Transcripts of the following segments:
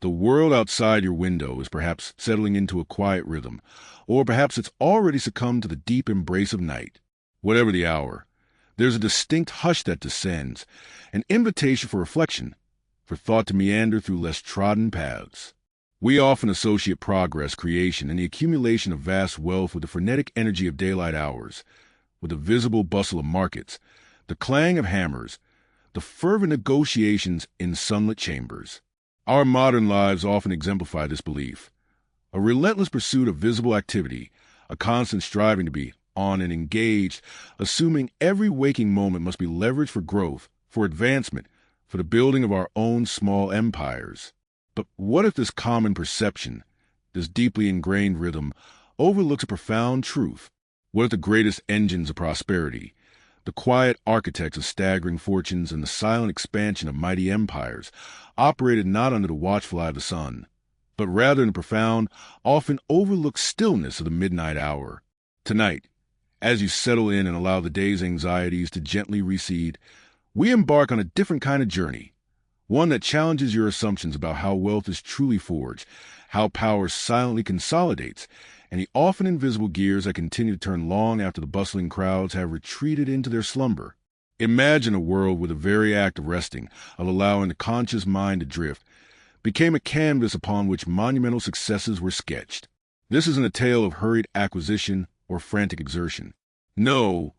The world outside your window is perhaps settling into a quiet rhythm, or perhaps it's already succumbed to the deep embrace of night. Whatever the hour, there's a distinct hush that descends, an invitation for reflection, for thought to meander through less trodden paths. We often associate progress, creation, and the accumulation of vast wealth with the frenetic energy of daylight hours, with the visible bustle of markets, the clang of hammers, the fervent negotiations in sunlit chambers. Our modern lives often exemplify this belief. A relentless pursuit of visible activity, a constant striving to be on and engaged, assuming every waking moment must be leveraged for growth, for advancement, for the building of our own small empires. But what if this common perception, this deeply ingrained rhythm, overlooks a profound truth? What if the greatest engines of prosperity, the quiet architects of staggering fortunes and the silent expansion of mighty empires, operated not under the watchful eye of the sun, but rather in the profound, often overlooked stillness of the midnight hour? Tonight, as you settle in and allow the day's anxieties to gently recede, we embark on a different kind of journey, one that challenges your assumptions about how wealth is truly forged, how power silently consolidates, and the often invisible gears that continue to turn long after the bustling crowds have retreated into their slumber. Imagine a world where the very act of resting, of allowing the conscious mind to drift, became a canvas upon which monumental successes were sketched. This isn't a tale of hurried acquisition or frantic exertion. No,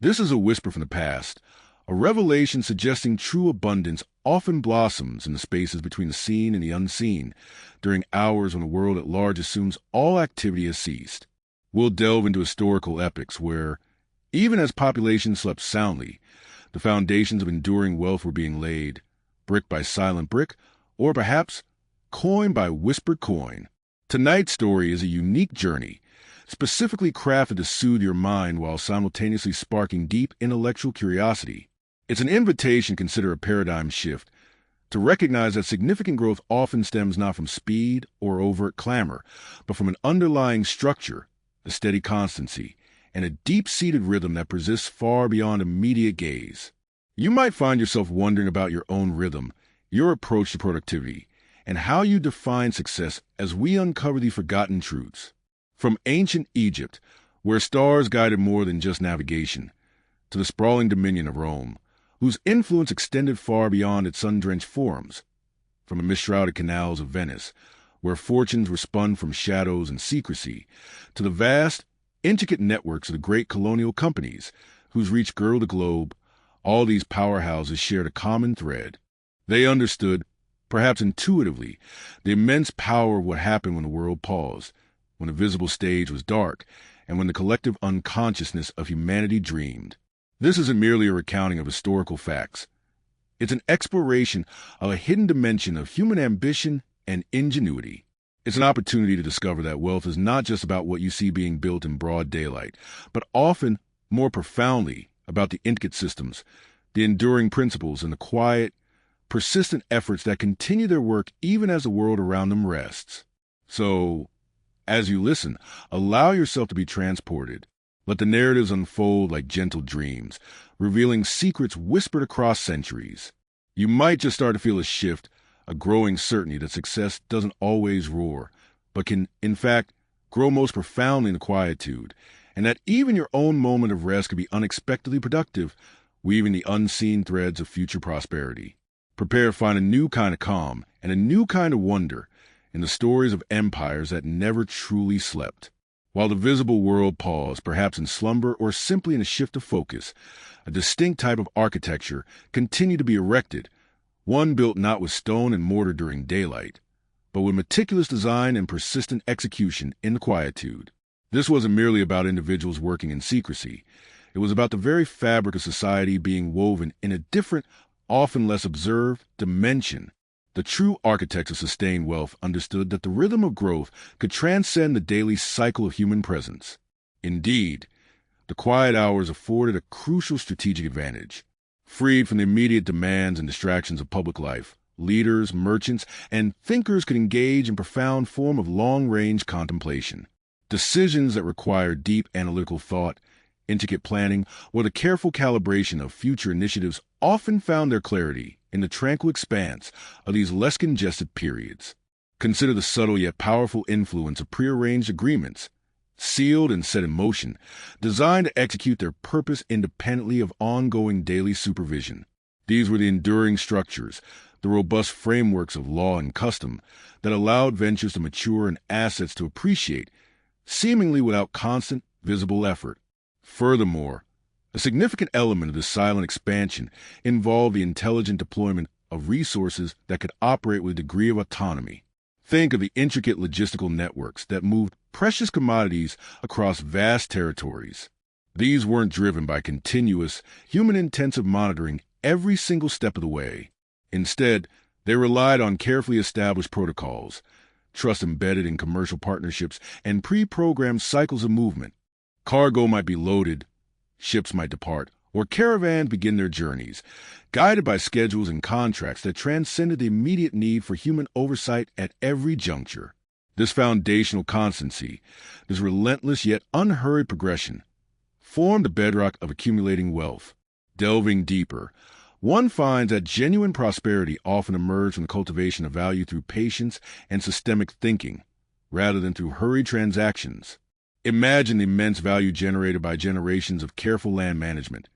this is a whisper from the past, a revelation suggesting true abundance often blossoms in the spaces between the seen and the unseen, during hours when the world at large assumes all activity has ceased. We'll delve into historical epochs where, even as populations slept soundly, the foundations of enduring wealth were being laid, brick by silent brick, or perhaps coin by whispered coin. Tonight's story is a unique journey, specifically crafted to soothe your mind while simultaneously sparking deep intellectual curiosity. It's an invitation to consider a paradigm shift, to recognize that significant growth often stems not from speed or overt clamor, but from an underlying structure, a steady constancy, and a deep-seated rhythm that persists far beyond immediate gaze. You might find yourself wondering about your own rhythm, your approach to productivity, and how you define success as we uncover the forgotten truths. From ancient Egypt, where stars guided more than just navigation, to the sprawling dominion of Rome, whose influence extended far beyond its sun-drenched forums, from the mist-shrouded canals of Venice, where fortunes were spun from shadows and secrecy, to the vast, intricate networks of the great colonial companies, whose reach girdled the globe. All these powerhouses shared a common thread. They understood, perhaps intuitively, the immense power of what happened when the world paused, when the visible stage was dark, and when the collective unconsciousness of humanity dreamed. This isn't merely a recounting of historical facts. It's an exploration of a hidden dimension of human ambition and ingenuity. It's an opportunity to discover that wealth is not just about what you see being built in broad daylight, but often, more profoundly, about the intricate systems, the enduring principles, and the quiet, persistent efforts that continue their work even as the world around them rests. So, as you listen, allow yourself to be transported. Let the narratives unfold like gentle dreams, revealing secrets whispered across centuries. You might just start to feel a shift, a growing certainty that success doesn't always roar, but can, in fact, grow most profoundly in the quietude, and that even your own moment of rest can be unexpectedly productive, weaving the unseen threads of future prosperity. Prepare to find a new kind of calm and a new kind of wonder in the stories of empires that never truly slept. While the visible world paused, perhaps in slumber or simply in a shift of focus, a distinct type of architecture continued to be erected, one built not with stone and mortar during daylight, but with meticulous design and persistent execution in the quietude. This wasn't merely about individuals working in secrecy. It was about the very fabric of society being woven in a different, often less observed, dimension. The true architects of sustained wealth understood that the rhythm of growth could transcend the daily cycle of human presence. Indeed, the quiet hours afforded a crucial strategic advantage. Freed from the immediate demands and distractions of public life, leaders, merchants, and thinkers could engage in profound form of long-range contemplation. Decisions that required deep analytical thought, intricate planning, or the careful calibration of future initiatives often found their clarity in the tranquil expanse of these less congested periods. Consider the subtle yet powerful influence of prearranged agreements, sealed and set in motion, designed to execute their purpose independently of ongoing daily supervision. These were the enduring structures, the robust frameworks of law and custom that allowed ventures to mature and assets to appreciate, seemingly without constant, visible effort. Furthermore, a significant element of this silent expansion involved the intelligent deployment of resources that could operate with a degree of autonomy. Think of the intricate logistical networks that moved precious commodities across vast territories. These weren't driven by continuous, human-intensive monitoring every single step of the way. Instead, they relied on carefully established protocols, trust embedded in commercial partnerships, and pre-programmed cycles of movement. Cargo might be loaded, ships might depart, or caravans begin their journeys, guided by schedules and contracts that transcended the immediate need for human oversight at every juncture. This foundational constancy, this relentless yet unhurried progression, formed the bedrock of accumulating wealth. Delving deeper, one finds that genuine prosperity often emerged from the cultivation of value through patience and systemic thinking, rather than through hurried transactions. Imagine the immense value generated by generations of careful land management,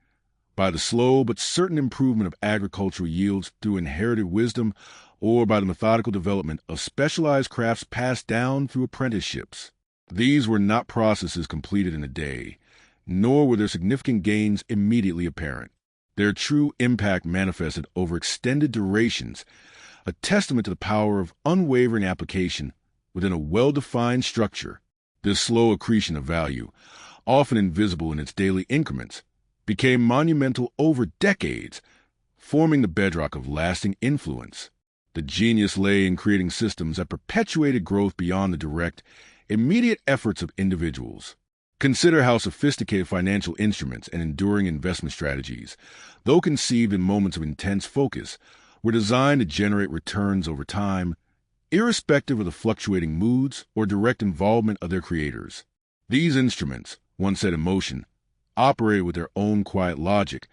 by the slow but certain improvement of agricultural yields through inherited wisdom, or by the methodical development of specialized crafts passed down through apprenticeships. These were not processes completed in a day, nor were their significant gains immediately apparent. Their true impact manifested over extended durations, a testament to the power of unwavering application within a well-defined structure. This slow accretion of value, often invisible in its daily increments, became monumental over decades, forming the bedrock of lasting influence. The genius lay in creating systems that perpetuated growth beyond the direct, immediate efforts of individuals. Consider how sophisticated financial instruments and enduring investment strategies, though conceived in moments of intense focus, were designed to generate returns over time, irrespective of the fluctuating moods or direct involvement of their creators. These instruments, once set in motion, operated with their own quiet logic,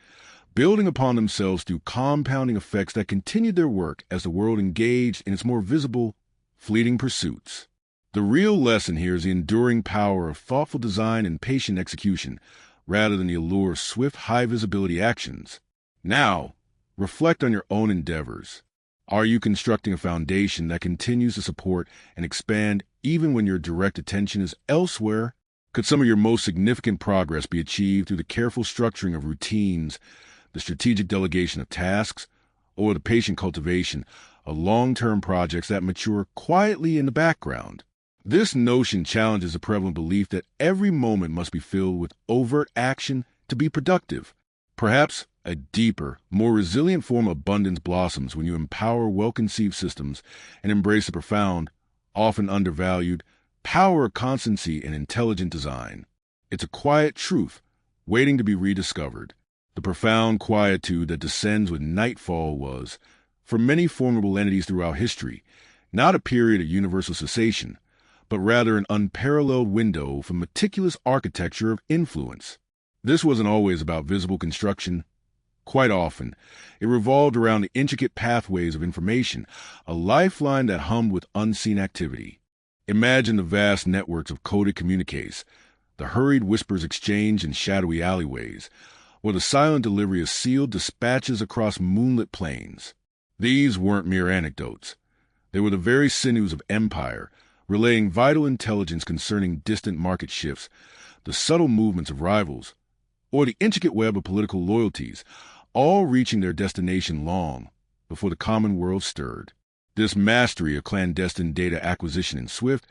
building upon themselves through compounding effects that continued their work as the world engaged in its more visible, fleeting pursuits. The real lesson here is the enduring power of thoughtful design and patient execution, rather than the allure of swift, high-visibility actions. Now, reflect on your own endeavors. Are you constructing a foundation that continues to support and expand even when your direct attention is elsewhere? Could some of your most significant progress be achieved through the careful structuring of routines, the strategic delegation of tasks, or the patient cultivation of long-term projects that mature quietly in the background? This notion challenges the prevalent belief that every moment must be filled with overt action to be productive. Perhaps a deeper, more resilient form of abundance blossoms when you empower well-conceived systems and embrace the profound, often undervalued, power of constancy and intelligent design. It's a quiet truth, waiting to be rediscovered. The profound quietude that descends with nightfall was, for many formidable entities throughout history, not a period of universal cessation, but rather an unparalleled window for meticulous architecture of influence. This wasn't always about visible construction. Quite often, it revolved around the intricate pathways of information, a lifeline that hummed with unseen activity. Imagine the vast networks of coded communiques, the hurried whispers exchanged in shadowy alleyways, or the silent delivery of sealed dispatches across moonlit plains. These weren't mere anecdotes. They were the very sinews of empire, relaying vital intelligence concerning distant market shifts, the subtle movements of rivals, or the intricate web of political loyalties, all reaching their destination long before the common world stirred. This mastery of clandestine data acquisition and swift,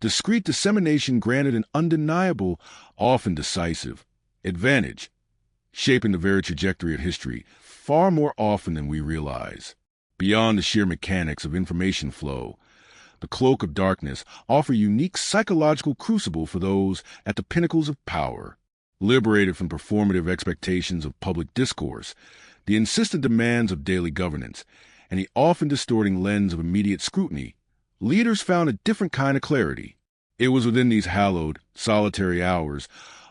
discreet dissemination granted an undeniable, often decisive, advantage, shaping the very trajectory of history far more often than we realize. Beyond the sheer mechanics of information flow, the cloak of darkness offers a unique psychological crucible for those at the pinnacles of power. Liberated from performative expectations of public discourse, the insistent demands of daily governance, and the often distorting lens of immediate scrutiny, leaders found a different kind of clarity. It was within these hallowed, solitary hours,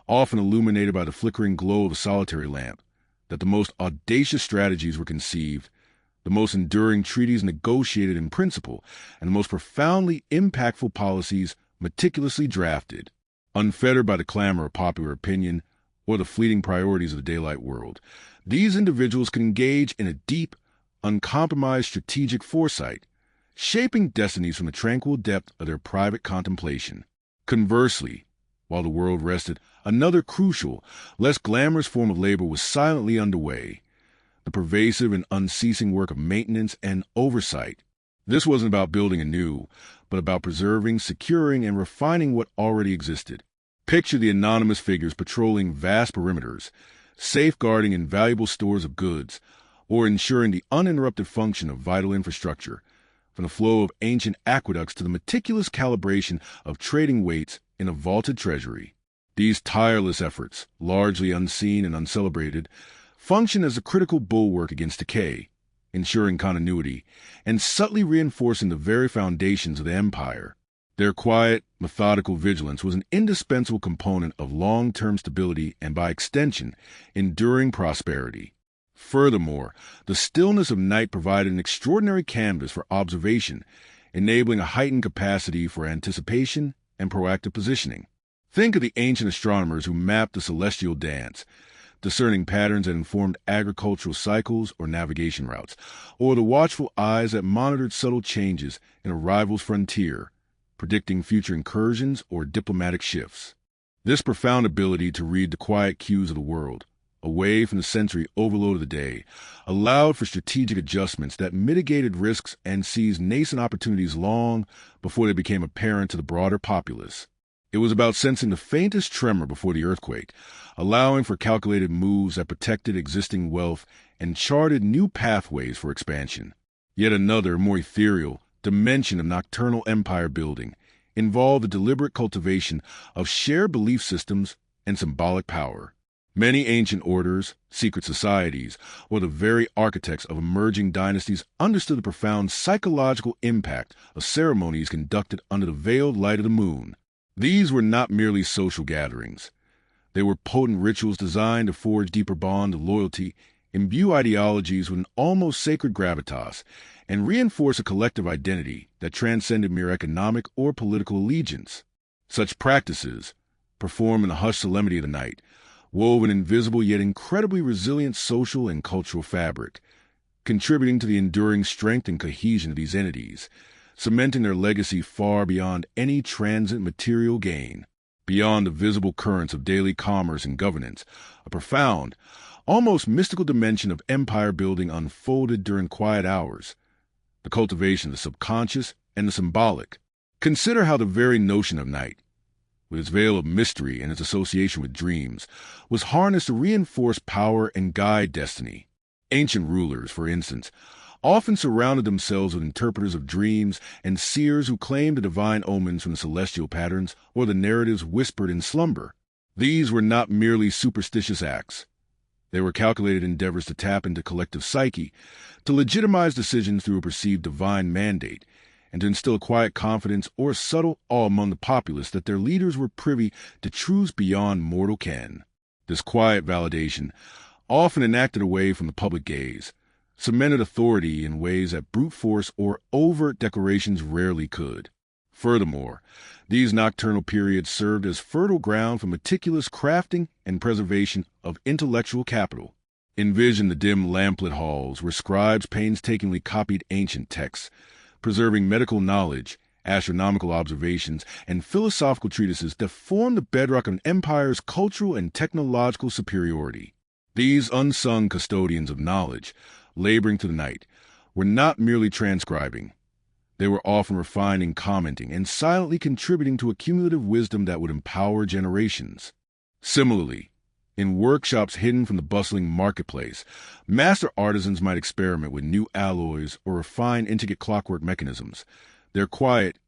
often illuminated by the flickering glow of a solitary lamp, that the most audacious strategies were conceived, the most enduring treaties negotiated in principle, and the most profoundly impactful policies meticulously drafted. Unfettered by the clamor of popular opinion or the fleeting priorities of the daylight world, these individuals can engage in a deep, uncompromised strategic foresight, shaping destinies from the tranquil depth of their private contemplation. Conversely, while the world rested, another crucial, less glamorous form of labor was silently underway, the pervasive and unceasing work of maintenance and oversight. This wasn't about building anew, but about preserving, securing, and refining what already existed. Picture the anonymous figures patrolling vast perimeters, safeguarding invaluable stores of goods, or ensuring the uninterrupted function of vital infrastructure, from the flow of ancient aqueducts to the meticulous calibration of trading weights in a vaulted treasury. These tireless efforts, largely unseen and uncelebrated, function as a critical bulwark against decay, ensuring continuity, and subtly reinforcing the very foundations of the empire. Their quiet, methodical vigilance was an indispensable component of long-term stability and, by extension, enduring prosperity. Furthermore, the stillness of night provided an extraordinary canvas for observation, enabling a heightened capacity for anticipation and proactive positioning. Think of the ancient astronomers who mapped the celestial dance, discerning patterns that informed agricultural cycles or navigation routes, or the watchful eyes that monitored subtle changes in a rival's frontier, predicting future incursions or diplomatic shifts. This profound ability to read the quiet cues of the world, away from the sensory overload of the day, allowed for strategic adjustments that mitigated risks and seized nascent opportunities long before they became apparent to the broader populace. It was about sensing the faintest tremor before the earthquake, allowing for calculated moves that protected existing wealth and charted new pathways for expansion. Yet another, more ethereal, dimension of nocturnal empire building involved the deliberate cultivation of shared belief systems and symbolic power. Many ancient orders, secret societies, or the very architects of emerging dynasties understood the profound psychological impact of ceremonies conducted under the veiled light of the moon. These were not merely social gatherings. They were potent rituals designed to forge deeper bonds of loyalty, imbue ideologies with an almost sacred gravitas, and reinforce a collective identity that transcended mere economic or political allegiance. Such practices, performed in the hushed solemnity of the night, wove an invisible yet incredibly resilient social and cultural fabric, contributing to the enduring strength and cohesion of these entities, cementing their legacy far beyond any transient material gain. Beyond the visible currents of daily commerce and governance, a profound, almost mystical dimension of empire building unfolded during quiet hours, the cultivation of the subconscious and the symbolic. Consider how the very notion of night, with its veil of mystery and its association with dreams, was harnessed to reinforce power and guide destiny. Ancient rulers, for instance, often surrounded themselves with interpreters of dreams and seers who claimed the divine omens from the celestial patterns or the narratives whispered in slumber. These were not merely superstitious acts. They were calculated endeavors to tap into collective psyche, to legitimize decisions through a perceived divine mandate, and to instill a quiet confidence or a subtle awe among the populace that their leaders were privy to truths beyond mortal ken. This quiet validation, often enacted away from the public gaze, cemented authority in ways that brute force or overt declarations rarely could. Furthermore, these nocturnal periods served as fertile ground for meticulous crafting and preservation of intellectual capital. Envision the dim lamplit halls where scribes painstakingly copied ancient texts, preserving medical knowledge, astronomical observations, and philosophical treatises that form the bedrock of an empire's cultural and technological superiority. These unsung custodians of knowledge, laboring through the night, were not merely transcribing. They were often refining, commenting, and silently contributing to a cumulative wisdom that would empower generations. Similarly, in workshops hidden from the bustling marketplace, master artisans might experiment with new alloys or refine intricate clockwork mechanisms. Their quiet,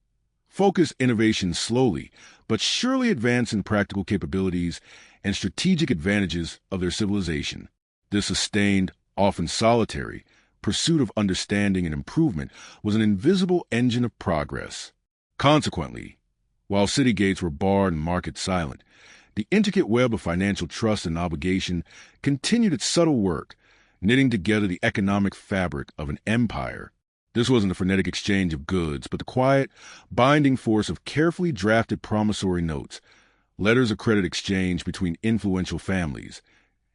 focused innovations slowly but surely advancing practical capabilities and strategic advantages of their civilization. This sustained, often solitary, pursuit of understanding and improvement was an invisible engine of progress. Consequently, while city gates were barred and markets silent, the intricate web of financial trust and obligation continued its subtle work, knitting together the economic fabric of an empire. This wasn't a frenetic exchange of goods, but the quiet, binding force of carefully drafted promissory notes, letters of credit exchanged between influential families,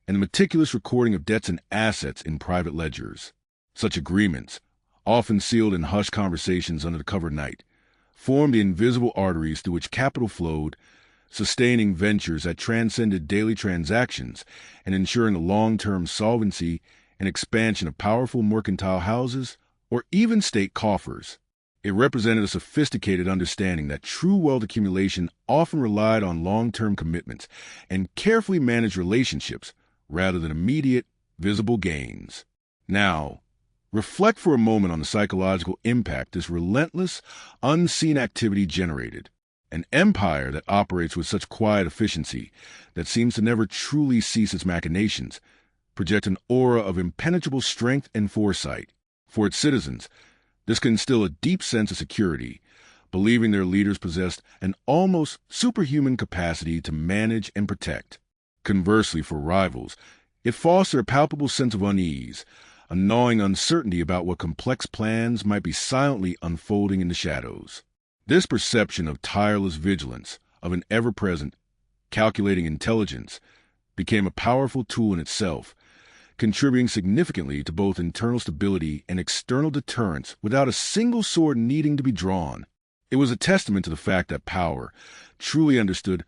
and the meticulous recording of debts and assets in private ledgers. Such agreements, often sealed in hushed conversations under the cover of night, formed the invisible arteries through which capital flowed, sustaining ventures that transcended daily transactions and ensuring the long-term solvency and expansion of powerful mercantile houses or even state coffers. It represented a sophisticated understanding that true wealth accumulation often relied on long-term commitments and carefully managed relationships rather than immediate, visible gains. Now, reflect for a moment on the psychological impact this relentless, unseen activity generated. An empire that operates with such quiet efficiency that seems to never truly cease its machinations projects an aura of impenetrable strength and foresight. For its citizens, this can instill a deep sense of security, believing their leaders possessed an almost superhuman capacity to manage and protect. Conversely, for rivals, it fostered a palpable sense of unease, a gnawing uncertainty about what complex plans might be silently unfolding in the shadows. This perception of tireless vigilance, of an ever-present, calculating intelligence, became a powerful tool in itself, contributing significantly to both internal stability and external deterrence without a single sword needing to be drawn. It was a testament to the fact that power, truly understood,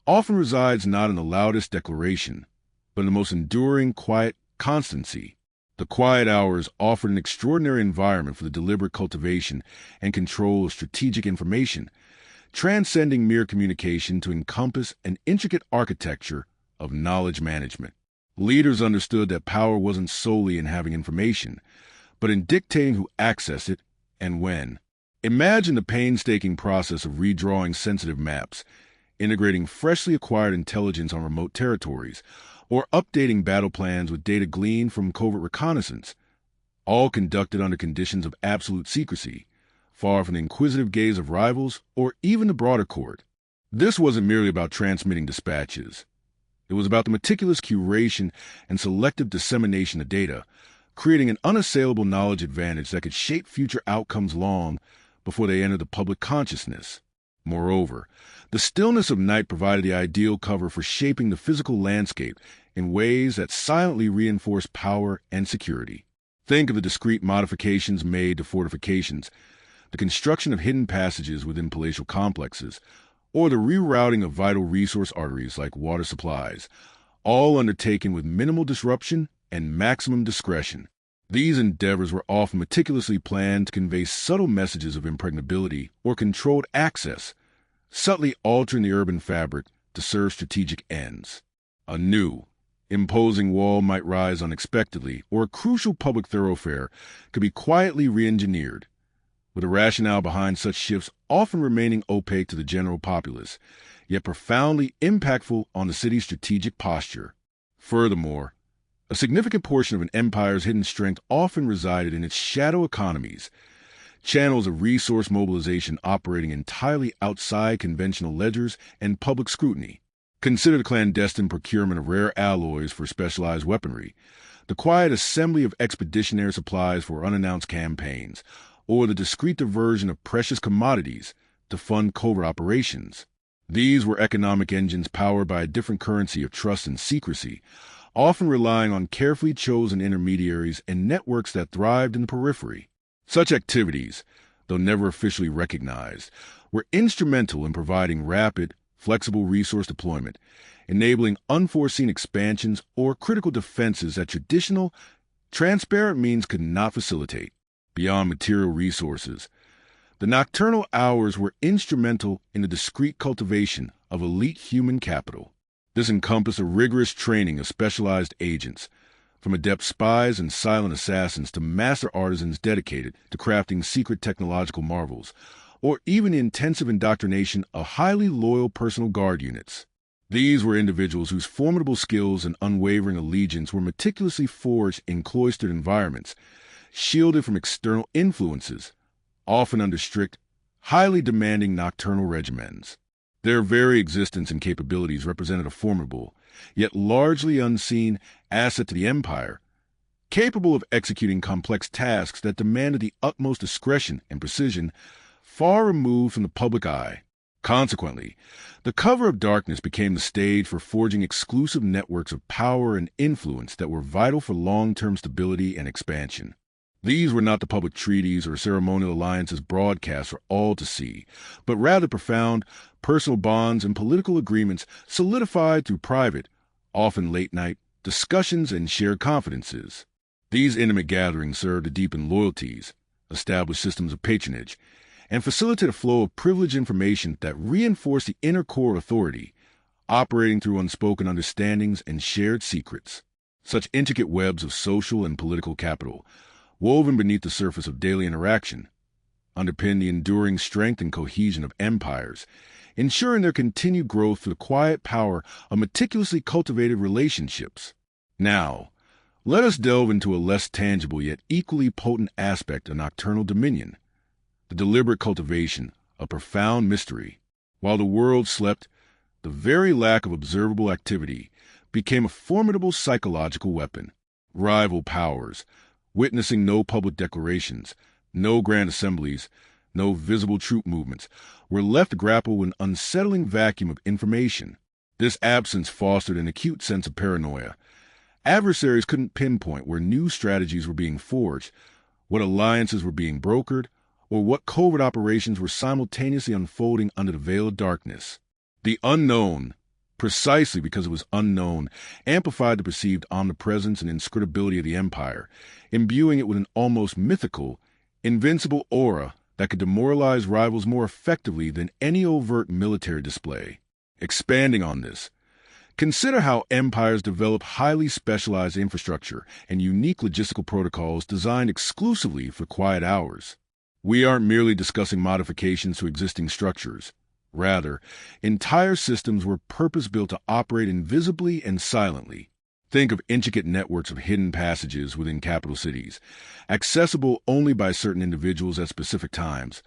often resides not in the loudest declaration, but in the most enduring, quiet constancy. The quiet hours offered an extraordinary environment for the deliberate cultivation and control of strategic information, transcending mere communication to encompass an intricate architecture of knowledge management. Leaders understood that power wasn't solely in having information, but in dictating who accessed it and when. Imagine the painstaking process of redrawing sensitive maps, integrating freshly acquired intelligence on remote territories, or updating battle plans with data gleaned from covert reconnaissance, all conducted under conditions of absolute secrecy, far from the inquisitive gaze of rivals or even the broader court. This wasn't merely about transmitting dispatches. It was about the meticulous curation and selective dissemination of data, creating an unassailable knowledge advantage that could shape future outcomes long before they entered the public consciousness. Moreover, the stillness of night provided the ideal cover for shaping the physical landscape in ways that silently reinforce power and security. Think of the discrete modifications made to fortifications, the construction of hidden passages within palatial complexes, or the rerouting of vital resource arteries like water supplies, all undertaken with minimal disruption and maximum discretion. These endeavors were often meticulously planned to convey subtle messages of impregnability or controlled access, subtly altering the urban fabric to serve strategic ends. A new, imposing wall might rise unexpectedly, or a crucial public thoroughfare could be quietly re-engineered, with the rationale behind such shifts often remaining opaque to the general populace, yet profoundly impactful on the city's strategic posture. Furthermore, a significant portion of an empire's hidden strength often resided in its shadow economies, channels of resource mobilization operating entirely outside conventional ledgers and public scrutiny. Consider the clandestine procurement of rare alloys for specialized weaponry, the quiet assembly of expeditionary supplies for unannounced campaigns, or the discreet diversion of precious commodities to fund covert operations. These were economic engines powered by a different currency of trust and secrecy, often relying on carefully chosen intermediaries and networks that thrived in the periphery. Such activities, though never officially recognized, were instrumental in providing rapid, flexible resource deployment, enabling unforeseen expansions or critical defenses that traditional, transparent means could not facilitate. Beyond material resources, the nocturnal hours were instrumental in the discreet cultivation of elite human capital. This encompassed a rigorous training of specialized agents, from adept spies and silent assassins to master artisans dedicated to crafting secret technological marvels, or even the intensive indoctrination of highly loyal personal guard units. These were individuals whose formidable skills and unwavering allegiance were meticulously forged in cloistered environments, shielded from external influences, often under strict, highly demanding nocturnal regimens. Their very existence and capabilities represented a formidable, yet largely unseen, asset to the empire, capable of executing complex tasks that demanded the utmost discretion and precision, far removed from the public eye. Consequently, the cover of darkness became the stage for forging exclusive networks of power and influence that were vital for long-term stability and expansion. These were not the public treaties or ceremonial alliances broadcast for all to see, but rather profound personal bonds and political agreements solidified through private, often late-night, discussions and shared confidences. These intimate gatherings served to deepen loyalties, establish systems of patronage, and facilitate a flow of privileged information that reinforced the inner core authority, operating through unspoken understandings and shared secrets. Such intricate webs of social and political capital, woven beneath the surface of daily interaction, underpin the enduring strength and cohesion of empires, ensuring their continued growth through the quiet power of meticulously cultivated relationships. Now, let us delve into a less tangible yet equally potent aspect of nocturnal dominion, the deliberate cultivation of profound mystery. While the world slept, the very lack of observable activity became a formidable psychological weapon. Rival powers, witnessing no public declarations, no grand assemblies, no visible troop movements, were left to grapple with an unsettling vacuum of information. This absence fostered an acute sense of paranoia. Adversaries couldn't pinpoint where new strategies were being forged, what alliances were being brokered, or what covert operations were simultaneously unfolding under the veil of darkness. The unknown, precisely because it was unknown, amplified the perceived omnipresence and inscrutability of the empire, imbuing it with an almost mythical, invincible aura that could demoralize rivals more effectively than any overt military display. Expanding on this, consider how empires develop highly specialized infrastructure and unique logistical protocols designed exclusively for quiet hours. We aren't merely discussing modifications to existing structures. Rather, entire systems were purpose-built to operate invisibly and silently. Think of intricate networks of hidden passages within capital cities, accessible only by certain individuals at specific times,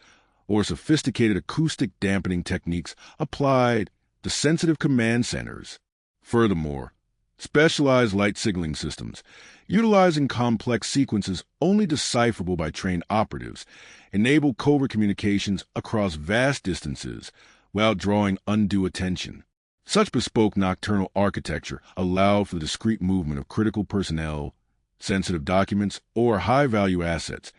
or sophisticated acoustic dampening techniques applied to sensitive command centers. Furthermore, specialized light signaling systems, utilizing complex sequences only decipherable by trained operatives, enable covert communications across vast distances while drawing undue attention. Such bespoke nocturnal architecture allowed for the discreet movement of critical personnel, sensitive documents, or high-value assets,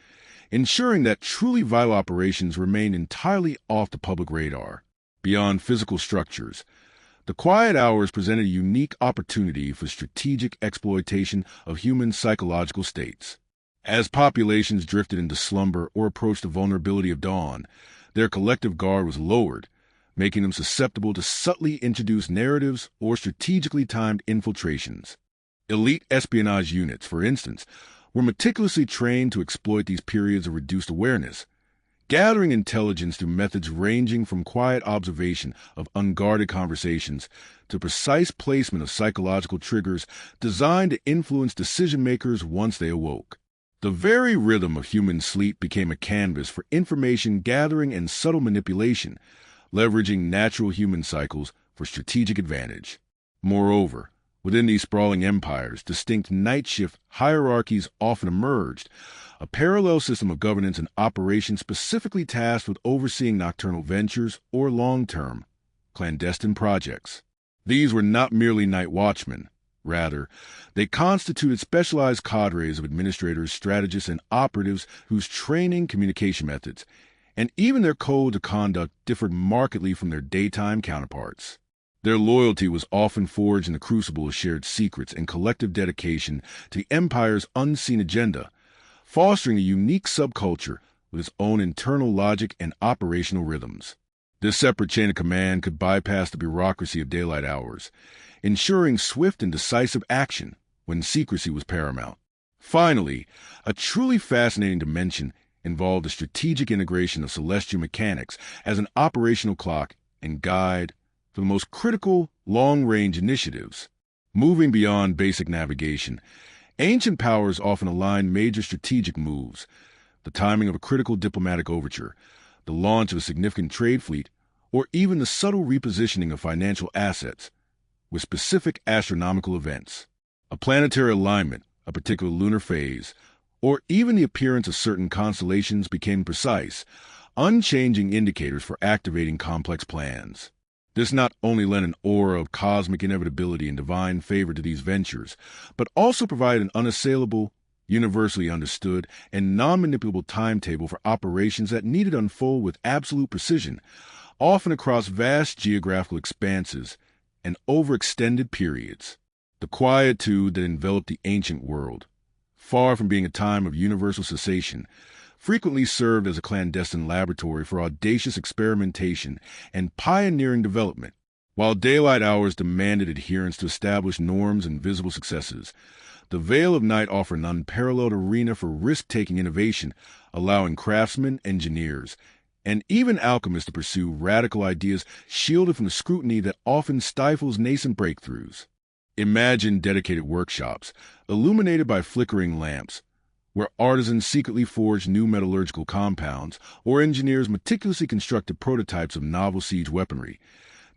ensuring that truly vital operations remained entirely off the public radar. Beyond physical structures, the quiet hours presented a unique opportunity for strategic exploitation of human psychological states. As populations drifted into slumber or approached the vulnerability of dawn, their collective guard was lowered, making them susceptible to subtly introduced narratives or strategically timed infiltrations. Elite espionage units, for instance, were meticulously trained to exploit these periods of reduced awareness, gathering intelligence through methods ranging from quiet observation of unguarded conversations to precise placement of psychological triggers designed to influence decision-makers once they awoke. The very rhythm of human sleep became a canvas for information gathering and subtle manipulation, leveraging natural human cycles for strategic advantage. Moreover, within these sprawling empires, distinct night shift hierarchies often emerged, a parallel system of governance and operation specifically tasked with overseeing nocturnal ventures or long-term, clandestine projects. These were not merely night watchmen. Rather, they constituted specialized cadres of administrators, strategists, and operatives whose training, communication methods, and even their code of conduct differed markedly from their daytime counterparts. Their loyalty was often forged in the crucible of shared secrets and collective dedication to the empire's unseen agenda, fostering a unique subculture with its own internal logic and operational rhythms. This separate chain of command could bypass the bureaucracy of daylight hours, ensuring swift and decisive action when secrecy was paramount. Finally, a truly fascinating dimension involved the strategic integration of celestial mechanics as an operational clock and guide for the most critical long-range initiatives. Moving beyond basic navigation, ancient powers often aligned major strategic moves, the timing of a critical diplomatic overture, the launch of a significant trade fleet, or even the subtle repositioning of financial assets, with specific astronomical events. A planetary alignment, a particular lunar phase, or even the appearance of certain constellations became precise, unchanging indicators for activating complex plans. This not only lent an aura of cosmic inevitability and divine favor to these ventures, but also provided an unassailable, universally understood, and non-manipulable timetable for operations that needed to unfold with absolute precision, often across vast geographical expanses and over extended periods. The quietude that enveloped the ancient world, far from being a time of universal cessation, frequently served as a clandestine laboratory for audacious experimentation and pioneering development. While daylight hours demanded adherence to established norms and visible successes, the veil of night offered an unparalleled arena for risk-taking innovation, allowing craftsmen, engineers, and even alchemists to pursue radical ideas shielded from the scrutiny that often stifles nascent breakthroughs. Imagine dedicated workshops, illuminated by flickering lamps, where artisans secretly forged new metallurgical compounds or engineers meticulously constructed prototypes of novel siege weaponry,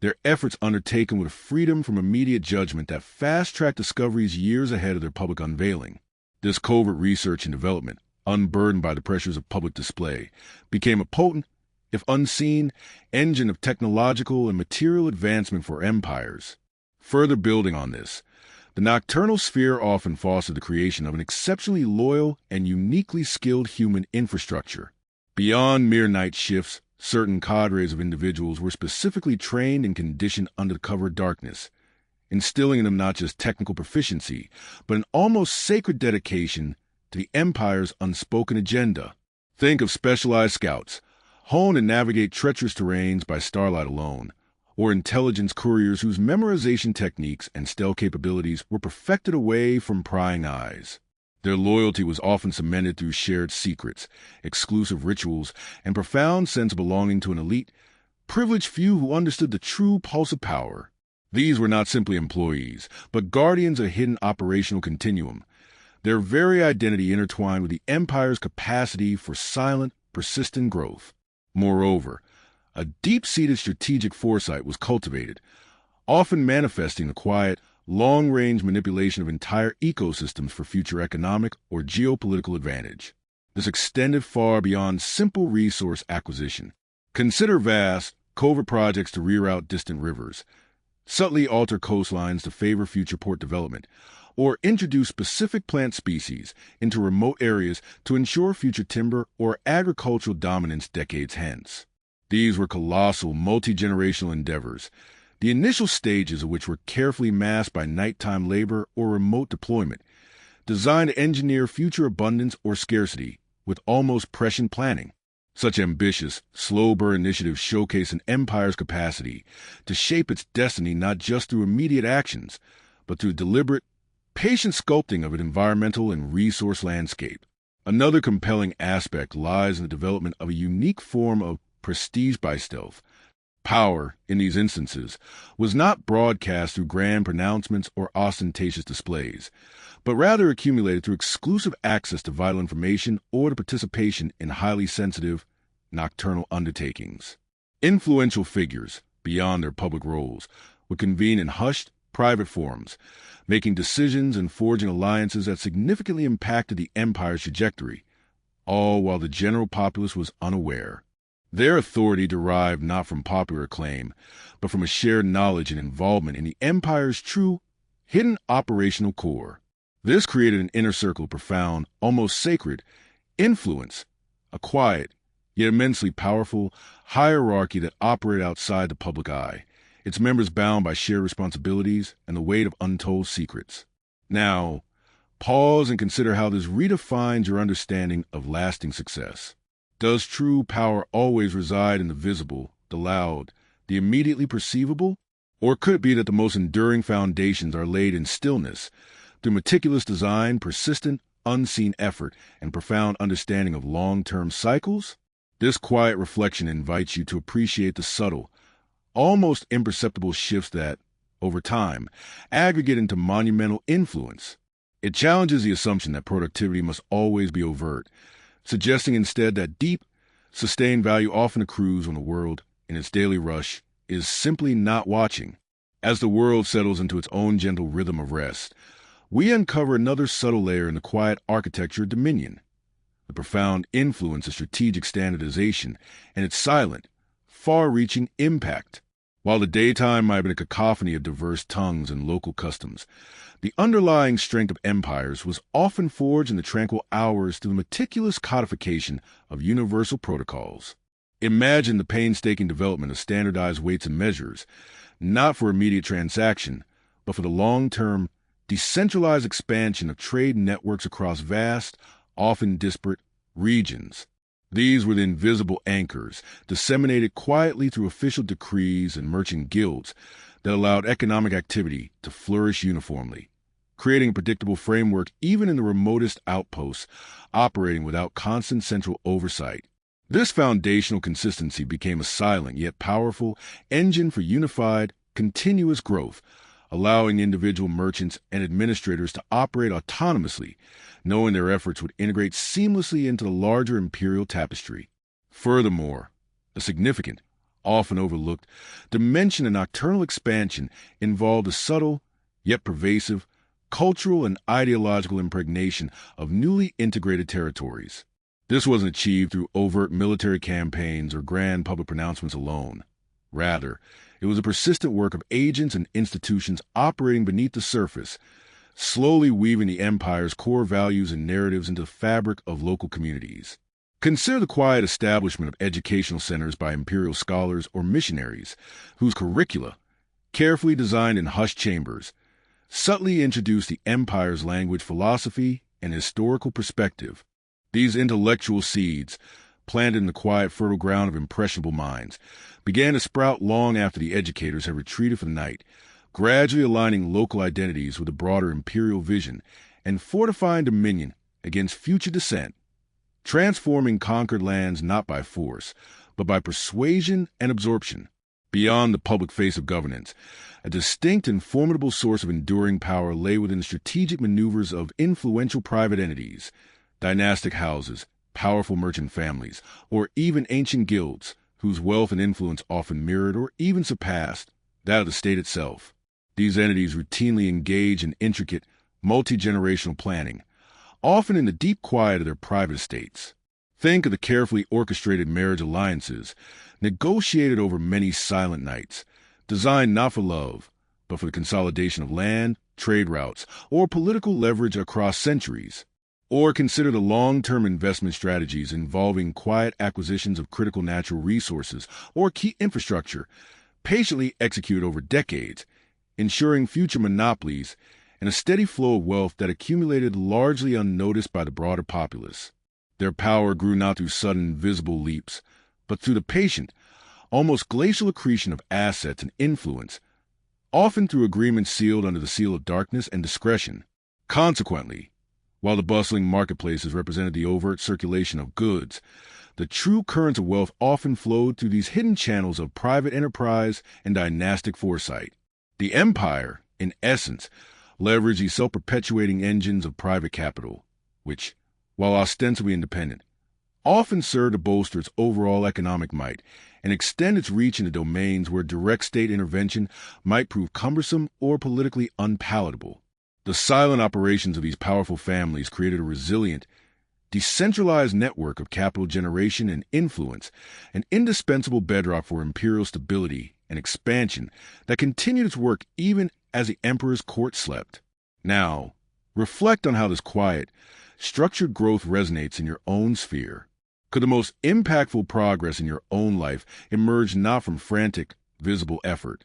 their efforts undertaken with a freedom from immediate judgment that fast-tracked discoveries years ahead of their public unveiling. This covert research and development, unburdened by the pressures of public display, became a potent, if unseen, engine of technological and material advancement for empires. Further building on this, the nocturnal sphere often fostered the creation of an exceptionally loyal and uniquely skilled human infrastructure. Beyond mere night shifts, certain cadres of individuals were specifically trained and conditioned under the cover of darkness, instilling in them not just technical proficiency, but an almost sacred dedication to the Empire's unspoken agenda. Think of specialized scouts, honed and navigate treacherous terrains by starlight alone, or intelligence couriers whose memorization techniques and stealth capabilities were perfected away from prying eyes. Their loyalty was often cemented through shared secrets, exclusive rituals, and profound sense of belonging to an elite, privileged few who understood the true pulse of power. These were not simply employees, but guardians of a hidden operational continuum, their very identity intertwined with the Empire's capacity for silent, persistent growth. Moreover, a deep-seated strategic foresight was cultivated, often manifesting the quiet, long-range manipulation of entire ecosystems for future economic or geopolitical advantage. This extended far beyond simple resource acquisition. Consider vast, covert projects to reroute distant rivers, subtly alter coastlines to favor future port development, or introduce specific plant species into remote areas to ensure future timber or agricultural dominance decades hence. These were colossal, multi-generational endeavors, the initial stages of which were carefully masked by nighttime labor or remote deployment, designed to engineer future abundance or scarcity with almost prescient planning. Such ambitious, slow-burn initiatives showcase an empire's capacity to shape its destiny not just through immediate actions, but through deliberate, patient sculpting of an environmental and resource landscape. Another compelling aspect lies in the development of a unique form of prestige by stealth. Power, in these instances, was not broadcast through grand pronouncements or ostentatious displays, but rather accumulated through exclusive access to vital information or the participation in highly sensitive, nocturnal undertakings. Influential figures, beyond their public roles, would convene in hushed, private forums, making decisions and forging alliances that significantly impacted the empire's trajectory, all while the general populace was unaware. Their authority derived not from popular acclaim, but from a shared knowledge and involvement in the empire's true, hidden operational core. This created an inner circle of profound, almost sacred, influence, a quiet, yet immensely powerful, hierarchy that operated outside the public eye, its members bound by shared responsibilities and the weight of untold secrets. Now, pause and consider how this redefines your understanding of lasting success. Does true power always reside in the visible, the loud, the immediately perceivable? Or could it be that the most enduring foundations are laid in stillness, through meticulous design, persistent, unseen effort, and profound understanding of long-term cycles? This quiet reflection invites you to appreciate the subtle, almost imperceptible shifts that, over time, aggregate into monumental influence. It challenges the assumption that productivity must always be overt, suggesting instead that deep, sustained value often accrues when the world, in its daily rush, is simply not watching. As the world settles into its own gentle rhythm of rest, we uncover another subtle layer in the quiet architecture of dominion, the profound influence of strategic standardization and its silent, far-reaching impact. While the daytime might have been a cacophony of diverse tongues and local customs, the underlying strength of empires was often forged in the tranquil hours through the meticulous codification of universal protocols. Imagine the painstaking development of standardized weights and measures, not for immediate transaction, but for the long-term, decentralized expansion of trade networks across vast, often disparate regions. These were the invisible anchors, disseminated quietly through official decrees and merchant guilds that allowed economic activity to flourish uniformly, creating a predictable framework even in the remotest outposts, operating without constant central oversight. This foundational consistency became a silent yet powerful engine for unified, continuous growth, allowing individual merchants and administrators to operate autonomously, knowing their efforts would integrate seamlessly into the larger imperial tapestry. Furthermore, a significant, often overlooked, dimension of nocturnal expansion involved a subtle, yet pervasive, cultural and ideological impregnation of newly integrated territories. This wasn't achieved through overt military campaigns or grand public pronouncements alone. Rather, it was a persistent work of agents and institutions operating beneath the surface, slowly weaving the empire's core values and narratives into the fabric of local communities. Consider the quiet establishment of educational centers by imperial scholars or missionaries, whose curricula, carefully designed in hushed chambers, subtly introduced the empire's language, philosophy, and historical perspective. These intellectual seeds, planted in the quiet, fertile ground of impressionable minds, began to sprout long after the educators had retreated for the night, gradually aligning local identities with the broader imperial vision and fortifying dominion against future dissent, transforming conquered lands not by force, but by persuasion and absorption. Beyond the public face of governance, a distinct and formidable source of enduring power lay within the strategic maneuvers of influential private entities, dynastic houses, powerful merchant families, or even ancient guilds, whose wealth and influence often mirrored or even surpassed that of the state itself. These entities routinely engage in intricate, multi-generational planning, often in the deep quiet of their private estates. Think of the carefully orchestrated marriage alliances, negotiated over many silent nights, designed not for love, but for the consolidation of land, trade routes, or political leverage across centuries. Or consider the long-term investment strategies involving quiet acquisitions of critical natural resources or key infrastructure, patiently executed over decades, ensuring future monopolies and a steady flow of wealth that accumulated largely unnoticed by the broader populace. Their power grew not through sudden, visible leaps, but through the patient, almost glacial accretion of assets and influence, often through agreements sealed under the seal of darkness and discretion. Consequently, while the bustling marketplaces represented the overt circulation of goods, the true currents of wealth often flowed through these hidden channels of private enterprise and dynastic foresight. The empire, in essence, leveraged these self-perpetuating engines of private capital, which, while ostensibly independent, often served to bolster its overall economic might and extend its reach into domains where direct state intervention might prove cumbersome or politically unpalatable. The silent operations of these powerful families created a resilient, decentralized network of capital generation and influence, an indispensable bedrock for imperial stability and expansion that continued its work even as the emperor's court slept. Now, reflect on how this quiet, structured growth resonates in your own sphere. Could the most impactful progress in your own life emerge not from frantic, visible effort,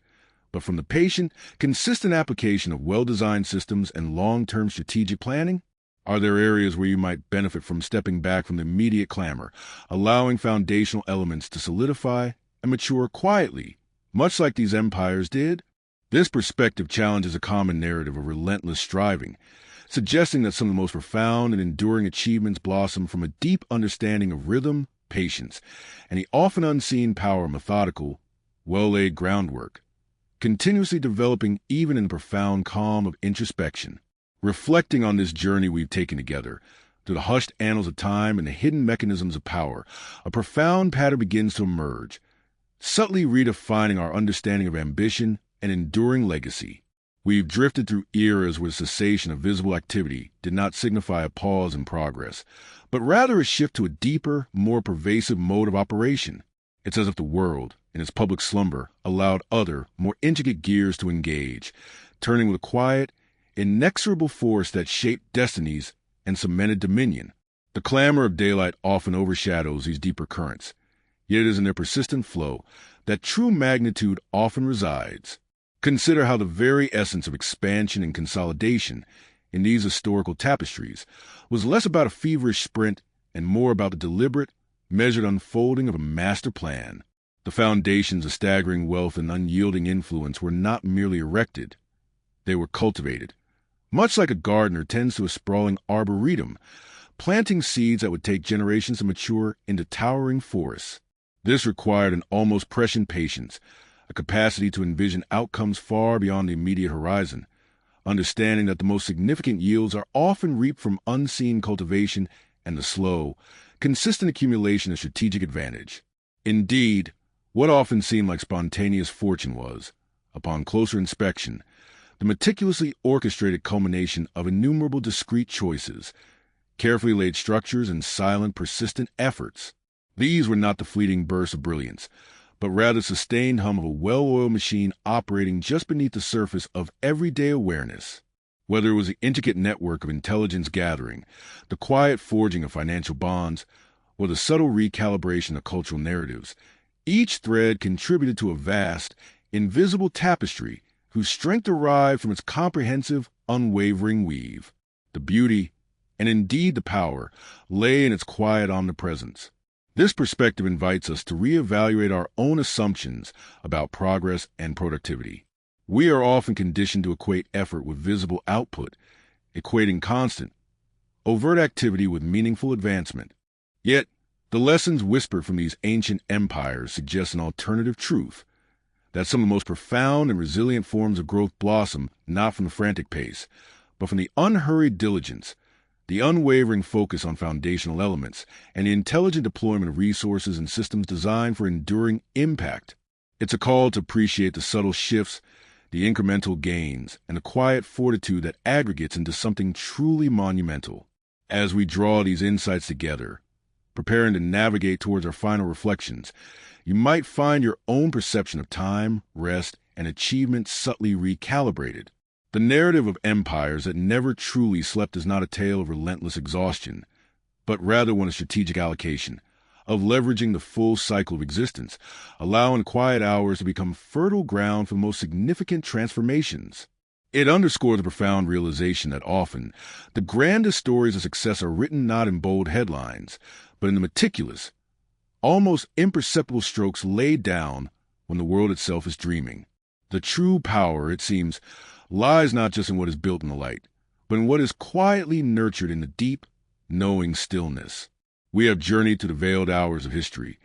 but from the patient, consistent application of well-designed systems and long-term strategic planning? Are there areas where you might benefit from stepping back from the immediate clamor, allowing foundational elements to solidify and mature quietly, much like these empires did? This perspective challenges a common narrative of relentless striving, suggesting that some of the most profound and enduring achievements blossom from a deep understanding of rhythm, patience, and the often unseen power of methodical, well-laid groundwork, continuously developing even in the profound calm of introspection. Reflecting on this journey we've taken together, through the hushed annals of time and the hidden mechanisms of power, a profound pattern begins to emerge, subtly redefining our understanding of ambition and enduring legacy. We've drifted through eras where the cessation of visible activity did not signify a pause in progress, but rather a shift to a deeper, more pervasive mode of operation. It's as if the world, in its public slumber, allowed other, more intricate gears to engage, turning with a quiet, inexorable force that shaped destinies and cemented dominion. The clamor of daylight often overshadows these deeper currents, yet it is in their persistent flow that true magnitude often resides. Consider how the very essence of expansion and consolidation in these historical tapestries was less about a feverish sprint and more about the deliberate, measured unfolding of a master plan. The foundations of staggering wealth and unyielding influence were not merely erected, they were cultivated. Much like a gardener tends to a sprawling arboretum, planting seeds that would take generations to mature into towering forests. This required an almost prescient patience, a capacity to envision outcomes far beyond the immediate horizon, understanding that the most significant yields are often reaped from unseen cultivation and the slow, consistent accumulation of strategic advantage. Indeed, what often seemed like spontaneous fortune was, upon closer inspection, the meticulously orchestrated culmination of innumerable discrete choices, carefully laid structures, and silent, persistent efforts. These were not the fleeting bursts of brilliance, but rather the sustained hum of a well-oiled machine operating just beneath the surface of everyday awareness. Whether it was the intricate network of intelligence gathering, the quiet forging of financial bonds, or the subtle recalibration of cultural narratives, each thread contributed to a vast, invisible tapestry whose strength derived from its comprehensive, unwavering weave. The beauty, and indeed the power, lay in its quiet omnipresence. This perspective invites us to reevaluate our own assumptions about progress and productivity. We are often conditioned to equate effort with visible output, equating constant, overt activity with meaningful advancement. Yet, the lessons whispered from these ancient empires suggest an alternative truth, that some of the most profound and resilient forms of growth blossom not from the frantic pace, but from the unhurried diligence, the unwavering focus on foundational elements, and the intelligent deployment of resources and systems designed for enduring impact. It's a call to appreciate the subtle shifts, the incremental gains, and the quiet fortitude that aggregates into something truly monumental. As we draw these insights together, preparing to navigate towards our final reflections, you might find your own perception of time, rest, and achievement subtly recalibrated. The narrative of empires that never truly slept is not a tale of relentless exhaustion, but rather one of strategic allocation, of leveraging the full cycle of existence, allowing quiet hours to become fertile ground for the most significant transformations. It underscores the profound realization that often the grandest stories of success are written not in bold headlines, but in the meticulous, almost imperceptible strokes laid down when the world itself is dreaming. The true power, it seems, lies not just in what is built in the light, but in what is quietly nurtured in the deep, knowing stillness. We have journeyed to the veiled hours of history,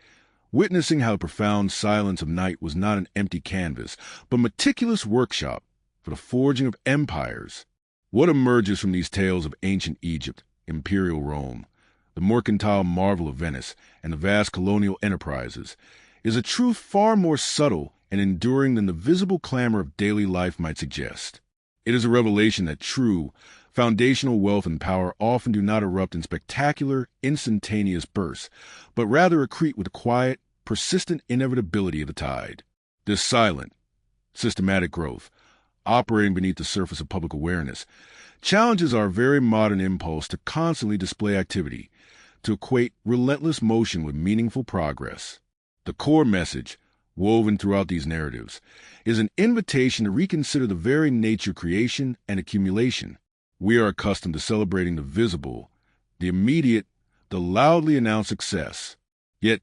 witnessing how the profound silence of night was not an empty canvas, but a meticulous workshop for the forging of empires. What emerges from these tales of ancient Egypt, imperial Rome, the mercantile marvel of Venice, and the vast colonial enterprises, is a truth far more subtle and enduring than the visible clamor of daily life might suggest. It is a revelation that true, foundational wealth and power often do not erupt in spectacular, instantaneous bursts, but rather accrete with the quiet, persistent inevitability of the tide. This silent, systematic growth, operating beneath the surface of public awareness, challenges our very modern impulse to constantly display activity, to equate relentless motion with meaningful progress. The core message, woven throughout these narratives, is an invitation to reconsider the very nature of creation and accumulation. We are accustomed to celebrating the visible, the immediate, the loudly announced success. Yet,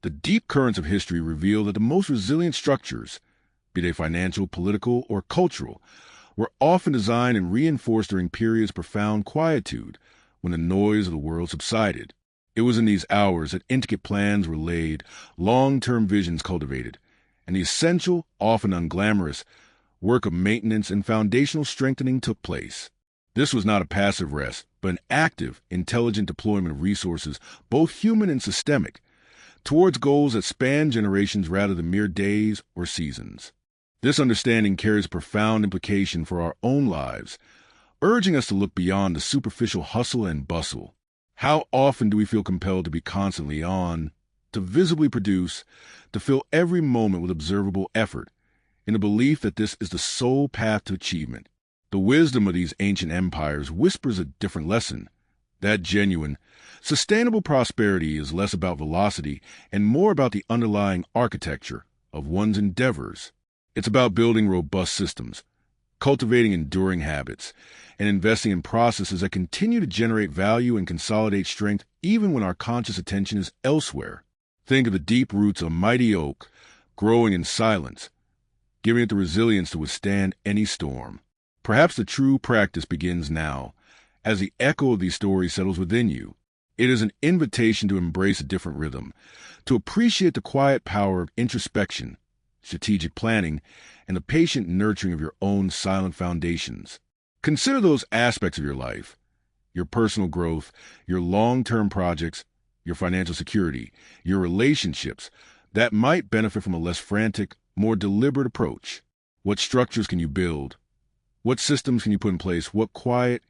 the deep currents of history reveal that the most resilient structures, be they financial, political, or cultural, were often designed and reinforced during periods of profound quietude, when the noise of the world subsided. It was in these hours that intricate plans were laid, long-term visions cultivated, and the essential, often unglamorous, work of maintenance and foundational strengthening took place. This was not a passive rest, but an active, intelligent deployment of resources, both human and systemic, towards goals that span generations rather than mere days or seasons. This understanding carries profound implication for our own lives, urging us to look beyond the superficial hustle and bustle. How often do we feel compelled to be constantly on, to visibly produce, to fill every moment with observable effort, in the belief that this is the sole path to achievement? The wisdom of these ancient empires whispers a different lesson. That genuine, sustainable prosperity is less about velocity and more about the underlying architecture of one's endeavors. It's about building robust systems, cultivating enduring habits, and investing in processes that continue to generate value and consolidate strength even when our conscious attention is elsewhere. Think of the deep roots of a mighty oak growing in silence, giving it the resilience to withstand any storm. Perhaps the true practice begins now, as the echo of these stories settles within you. It is an invitation to embrace a different rhythm, to appreciate the quiet power of introspection, strategic planning, and the patient nurturing of your own silent foundations. Consider those aspects of your life, your personal growth, your long-term projects, your financial security, your relationships, that might benefit from a less frantic, more deliberate approach. What structures can you build? What systems can you put in place? What quiet,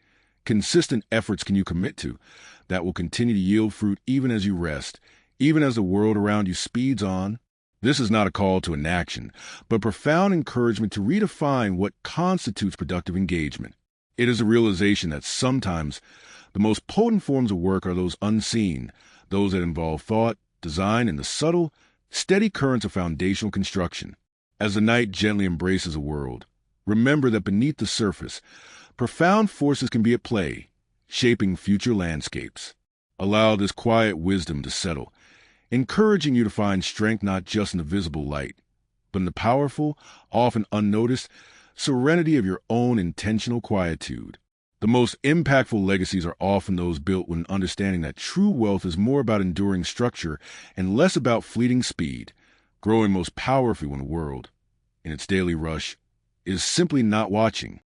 consistent efforts can you commit to that will continue to yield fruit even as you rest, even as the world around you speeds on? This is not a call to inaction, but profound encouragement to redefine what constitutes productive engagement. It is a realization that sometimes the most potent forms of work are those unseen, those that involve thought, design, and the subtle, steady currents of foundational construction. As the night gently embraces the world, remember that beneath the surface, profound forces can be at play, shaping future landscapes. Allow this quiet wisdom to settle, encouraging you to find strength not just in the visible light, but in the powerful, often unnoticed, serenity of your own intentional quietude. The most impactful legacies are often those built when understanding that true wealth is more about enduring structure and less about fleeting speed, growing most powerfully when the world, in its daily rush, is simply not watching.